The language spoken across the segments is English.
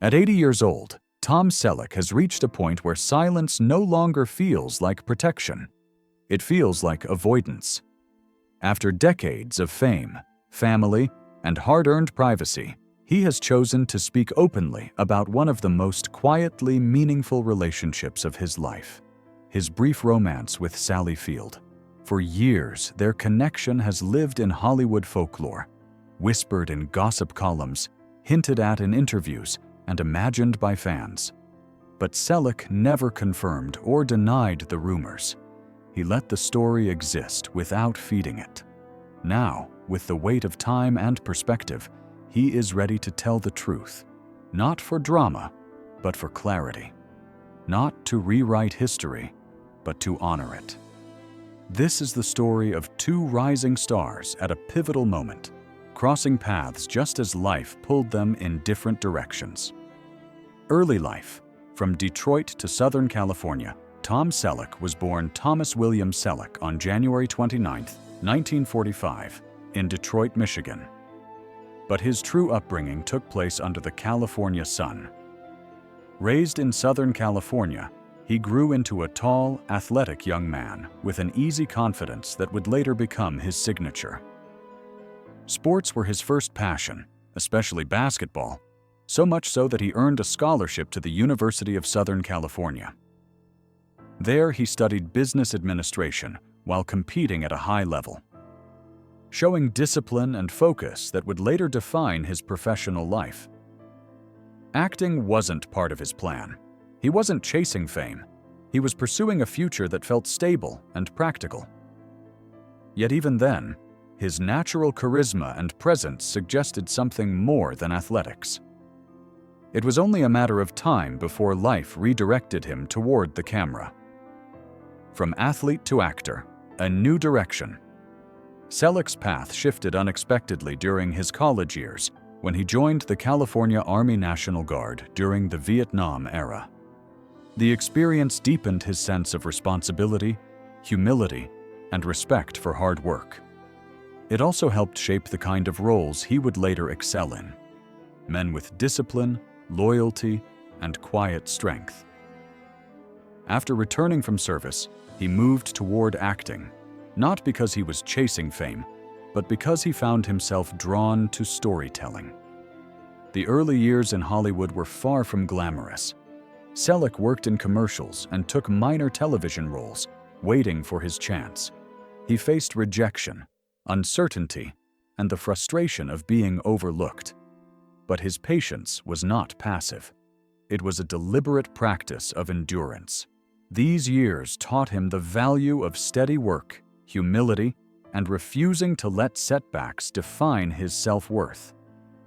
At 80 years old, Tom Selleck has reached a point where silence no longer feels like protection. It feels like avoidance. After decades of fame, family, and hard-earned privacy, he has chosen to speak openly about one of the most quietly meaningful relationships of his life, his brief romance with Sally Field. For years, their connection has lived in Hollywood folklore, whispered in gossip columns, hinted at in interviews, and imagined by fans. But Selleck never confirmed or denied the rumors. He let the story exist without feeding it. Now, with the weight of time and perspective, he is ready to tell the truth, not for drama, but for clarity. Not to rewrite history, but to honor it. This is the story of two rising stars at a pivotal moment, crossing paths just as life pulled them in different directions. Early life. From Detroit to Southern California, Tom Selleck was born Thomas William Selleck on January 29, 1945, in Detroit, Michigan. But his true upbringing took place under the California sun. Raised in Southern California, he grew into a tall, athletic young man with an easy confidence that would later become his signature. Sports were his first passion, especially basketball, so much so that he earned a scholarship to the University of Southern California. There he studied business administration while competing at a high level, showing discipline and focus that would later define his professional life. Acting wasn't part of his plan. He wasn't chasing fame. He was pursuing a future that felt stable and practical. Yet even then, his natural charisma and presence suggested something more than athletics. It was only a matter of time before life redirected him toward the camera. From athlete to actor, a new direction. Selleck's path shifted unexpectedly during his college years when he joined the California Army National Guard during the Vietnam era. The experience deepened his sense of responsibility, humility, and respect for hard work. It also helped shape the kind of roles he would later excel in. Men with discipline, loyalty, and quiet strength. After returning from service, he moved toward acting, not because he was chasing fame, but because he found himself drawn to storytelling. The early years in Hollywood were far from glamorous. Selleck worked in commercials and took minor television roles, waiting for his chance. He faced rejection, uncertainty, and the frustration of being overlooked. But his patience was not passive. It was a deliberate practice of endurance. These years taught him the value of steady work, humility, and refusing to let setbacks define his self-worth.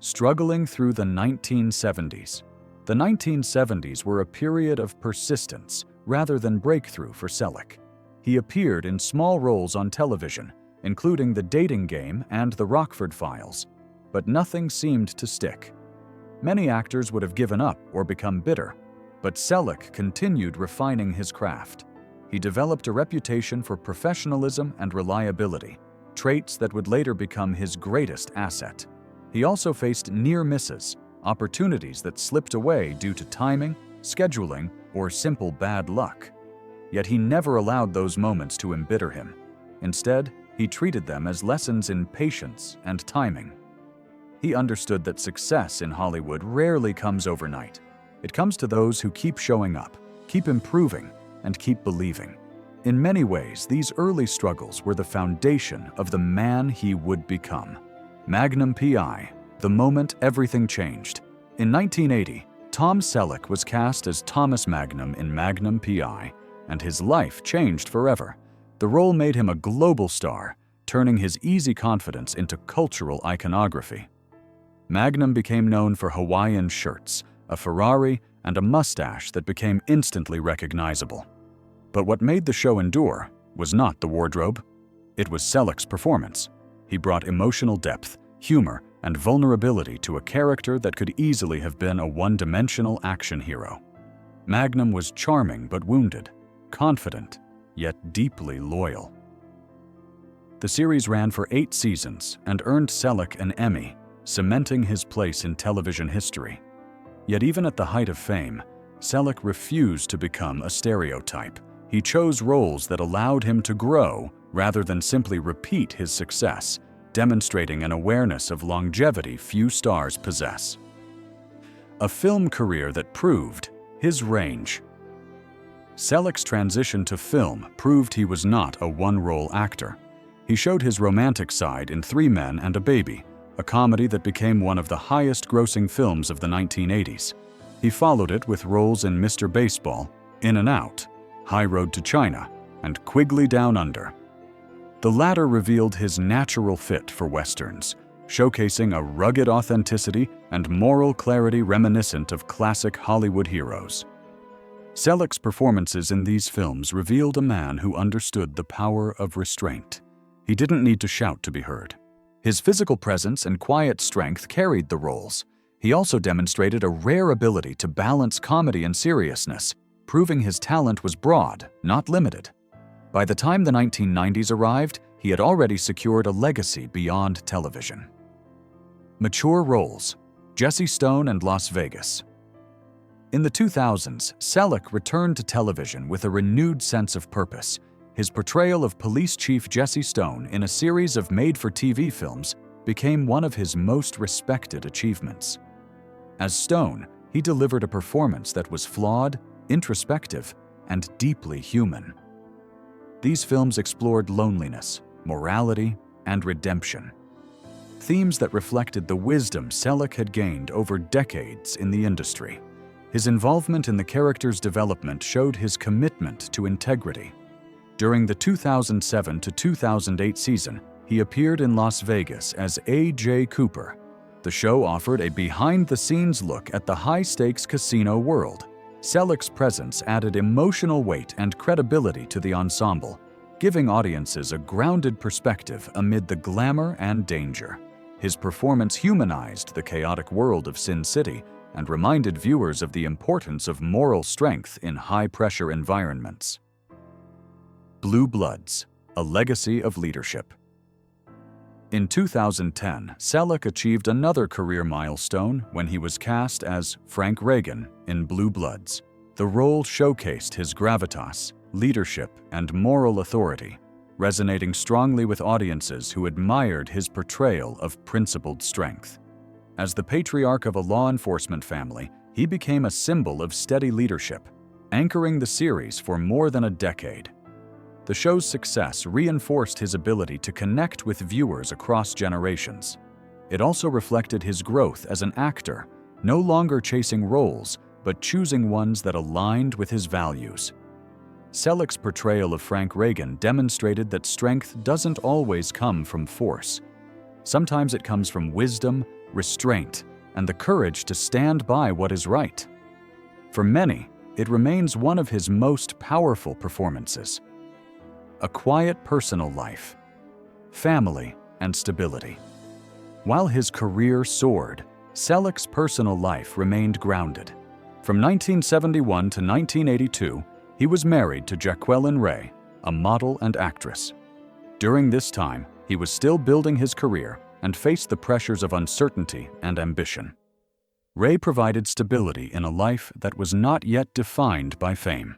Struggling through the 1970s. The 1970s were a period of persistence rather than breakthrough for Selleck. He appeared in small roles on television, including The Dating Game and The Rockford Files, but nothing seemed to stick. Many actors would have given up or become bitter, but Selleck continued refining his craft. He developed a reputation for professionalism and reliability, traits that would later become his greatest asset. He also faced near misses, opportunities that slipped away due to timing, scheduling, or simple bad luck. Yet he never allowed those moments to embitter him. Instead, he treated them as lessons in patience and timing. He understood that success in Hollywood rarely comes overnight. It comes to those who keep showing up, keep improving, and keep believing. In many ways, these early struggles were the foundation of the man he would become. Magnum P.I., the moment everything changed. In 1980, Tom Selleck was cast as Thomas Magnum in Magnum P.I., and his life changed forever. The role made him a global star, turning his easy confidence into cultural iconography. Magnum became known for Hawaiian shirts, a Ferrari, and a mustache that became instantly recognizable. But what made the show endure was not the wardrobe. It was Selleck's performance. He brought emotional depth, humor, and vulnerability to a character that could easily have been a one-dimensional action hero. Magnum was charming but wounded, confident, yet deeply loyal. The series ran for 8 seasons and earned Selleck an Emmy, cementing his place in television history. Yet even at the height of fame, Selleck refused to become a stereotype. He chose roles that allowed him to grow rather than simply repeat his success, demonstrating an awareness of longevity few stars possess. A film career that proved his range. Selleck's transition to film proved he was not a one-role actor. He showed his romantic side in Three Men and a Baby, a comedy that became one of the highest-grossing films of the 1980s. He followed it with roles in Mr. Baseball, In and Out, High Road to China, and Quigley Down Under. The latter revealed his natural fit for westerns, showcasing a rugged authenticity and moral clarity reminiscent of classic Hollywood heroes. Selleck's performances in these films revealed a man who understood the power of restraint. He didn't need to shout to be heard. His physical presence and quiet strength carried the roles. He also demonstrated a rare ability to balance comedy and seriousness, proving his talent was broad, not limited. By the time the 1990s arrived, he had already secured a legacy beyond television. Mature roles: Jesse Stone and Las Vegas. In the 2000s, Selleck returned to television with a renewed sense of purpose. His portrayal of Police Chief Jesse Stone in a series of made-for-TV films became one of his most respected achievements. As Stone, he delivered a performance that was flawed, introspective, and deeply human. These films explored loneliness, morality, and redemption, themes that reflected the wisdom Selleck had gained over decades in the industry. His involvement in the character's development showed his commitment to integrity. During the 2007 to 2008 season, he appeared in Las Vegas as A.J. Cooper. The show offered a behind-the-scenes look at the high-stakes casino world. Selleck's presence added emotional weight and credibility to the ensemble, giving audiences a grounded perspective amid the glamour and danger. His performance humanized the chaotic world of Sin City and reminded viewers of the importance of moral strength in high-pressure environments. Blue Bloods, a legacy of leadership. In 2010, Selleck achieved another career milestone when he was cast as Frank Reagan in Blue Bloods. The role showcased his gravitas, leadership, and moral authority, resonating strongly with audiences who admired his portrayal of principled strength. As the patriarch of a law enforcement family, he became a symbol of steady leadership, anchoring the series for more than a decade. The show's success reinforced his ability to connect with viewers across generations. It also reflected his growth as an actor, no longer chasing roles, but choosing ones that aligned with his values. Selleck's portrayal of Frank Reagan demonstrated that strength doesn't always come from force. Sometimes it comes from wisdom, restraint, and the courage to stand by what is right. For many, it remains one of his most powerful performances. A quiet personal life, family, and stability. While his career soared, Selleck's personal life remained grounded. From 1971 to 1982, he was married to Jaqueline Ray, a model and actress. During this time, he was still building his career and faced the pressures of uncertainty and ambition. Ray provided stability in a life that was not yet defined by fame.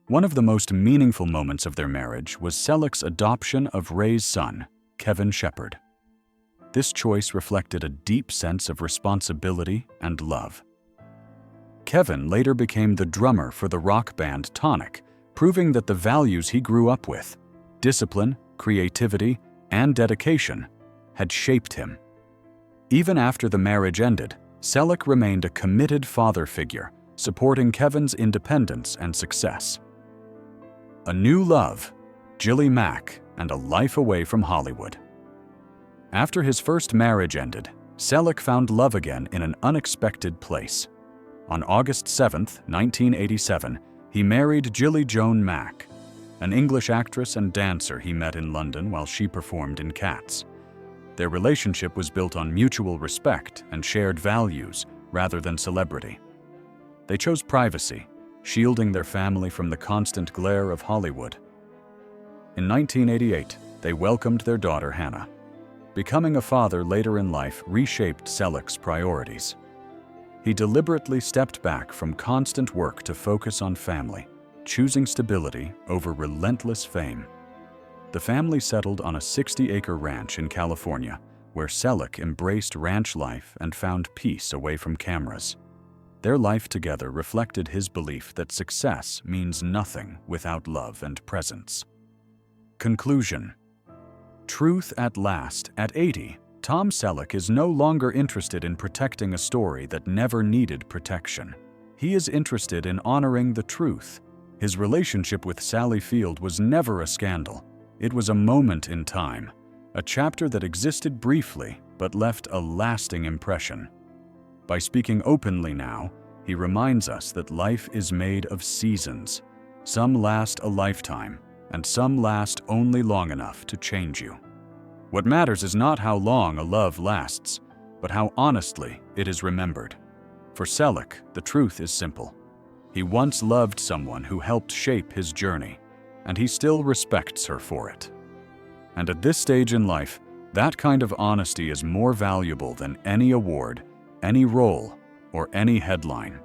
One of the most meaningful moments of their marriage was Selleck's adoption of Ray's son, Kevin Shepard. This choice reflected a deep sense of responsibility and love. Kevin later became the drummer for the rock band Tonic, proving that the values he grew up with, discipline, creativity, and dedication, had shaped him. Even after the marriage ended, Selleck remained a committed father figure, supporting Kevin's independence and success. A New Love, Jilly Mack, and a Life Away from Hollywood. After his first marriage ended, Selleck found love again in an unexpected place. On August 7, 1987, he married Jilly Joan Mack, an English actress and dancer he met in London while she performed in Cats. Their relationship was built on mutual respect and shared values rather than celebrity. They chose privacy, shielding their family from the constant glare of Hollywood. In 1988, they welcomed their daughter Hannah. Becoming a father later in life reshaped Selleck's priorities. He deliberately stepped back from constant work to focus on family, choosing stability over relentless fame. The family settled on a 60-acre ranch in California, where Selleck embraced ranch life and found peace away from cameras. Their life together reflected his belief that success means nothing without love and presence. Conclusion. Truth at last. At 80, Tom Selleck is no longer interested in protecting a story that never needed protection. He is interested in honoring the truth. His relationship with Sally Field was never a scandal. It was a moment in time, a chapter that existed briefly but left a lasting impression. By speaking openly now, he reminds us that life is made of seasons. Some last a lifetime, and some last only long enough to change you. What matters is not how long a love lasts, but how honestly it is remembered. For Selleck, the truth is simple. He once loved someone who helped shape his journey, and he still respects her for it. And at this stage in life, that kind of honesty is more valuable than any award, any role, or any headline.